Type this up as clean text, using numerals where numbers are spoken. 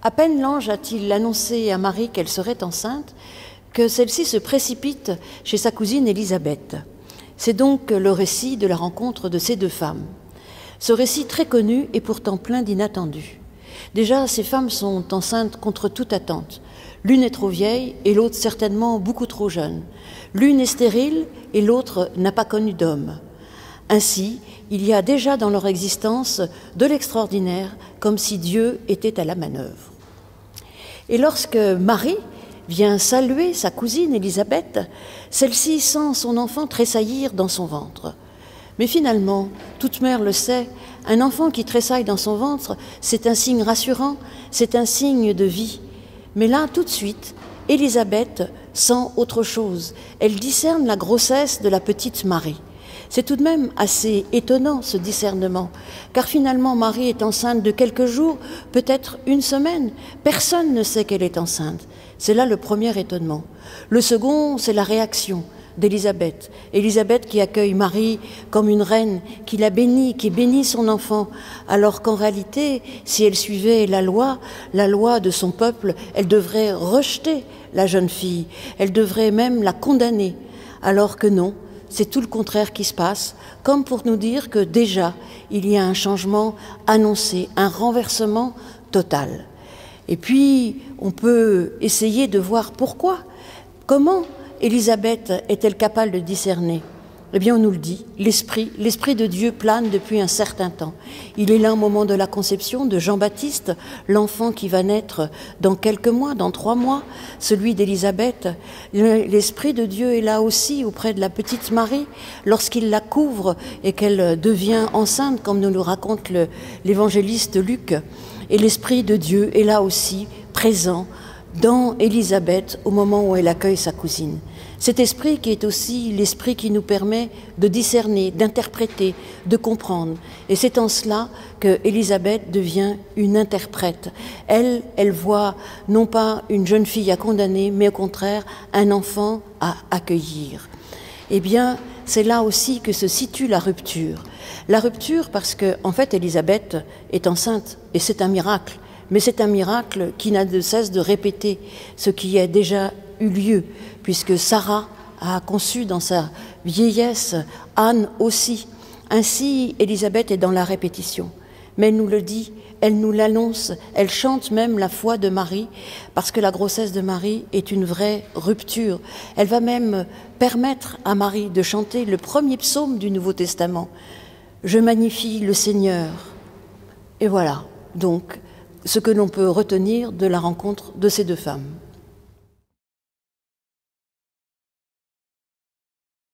À peine l'ange a-t-il annoncé à Marie qu'elle serait enceinte que celle-ci se précipite chez sa cousine Élisabeth. C'est donc le récit de la rencontre de ces deux femmes. Ce récit très connu est pourtant plein d'inattendus. Déjà, ces femmes sont enceintes contre toute attente. L'une est trop vieille et l'autre certainement beaucoup trop jeune. L'une est stérile et l'autre n'a pas connu d'homme. Ainsi, il y a déjà dans leur existence de l'extraordinaire, comme si Dieu était à la manœuvre. Et lorsque Marie vient saluer sa cousine Élisabeth, celle-ci sent son enfant tressaillir dans son ventre. Mais finalement, toute mère le sait, un enfant qui tressaille dans son ventre, c'est un signe rassurant, c'est un signe de vie. Mais là, tout de suite, Élisabeth sent autre chose. Elle discerne la grossesse de la petite Marie. C'est tout de même assez étonnant, ce discernement, car finalement Marie est enceinte de quelques jours, peut-être une semaine. Personne ne sait qu'elle est enceinte. C'est là le premier étonnement. Le second, c'est la réaction d'Élisabeth. Élisabeth qui accueille Marie comme une reine, qui la bénit, qui bénit son enfant, alors qu'en réalité, si elle suivait la loi de son peuple, elle devrait rejeter la jeune fille, elle devrait même la condamner, alors que non, c'est tout le contraire qui se passe, comme pour nous dire que déjà, il y a un changement annoncé, un renversement total. Et puis, on peut essayer de voir pourquoi, comment Élisabeth est-elle capable de discerner? Eh bien, on nous le dit, l'Esprit de Dieu plane depuis un certain temps. Il est là au moment de la conception de Jean-Baptiste, l'enfant qui va naître dans quelques mois, dans 3 mois, celui d'Élisabeth. L'Esprit de Dieu est là aussi auprès de la petite Marie, lorsqu'il la couvre et qu'elle devient enceinte, comme nous le raconte l'évangéliste Luc. Et l'Esprit de Dieu est là aussi, présent, dans Élisabeth au moment où elle accueille sa cousine. Cet esprit qui est aussi l'esprit qui nous permet de discerner, d'interpréter, de comprendre. Et c'est en cela que Élisabeth devient une interprète. Elle voit non pas une jeune fille à condamner, mais au contraire un enfant à accueillir. Eh bien, c'est là aussi que se situe la rupture. La rupture parce que, en fait, Élisabeth est enceinte et c'est un miracle. Mais c'est un miracle qui n'a de cesse de répéter ce qui a déjà eu lieu, puisque Sarah a conçu dans sa vieillesse, Anne aussi. Ainsi, Élisabeth est dans la répétition. Mais elle nous le dit, elle nous l'annonce, elle chante même la foi de Marie, parce que la grossesse de Marie est une vraie rupture. Elle va même permettre à Marie de chanter le premier psaume du Nouveau Testament. « Je magnifie le Seigneur ». Et voilà, donc, ce que l'on peut retenir de la rencontre de ces deux femmes.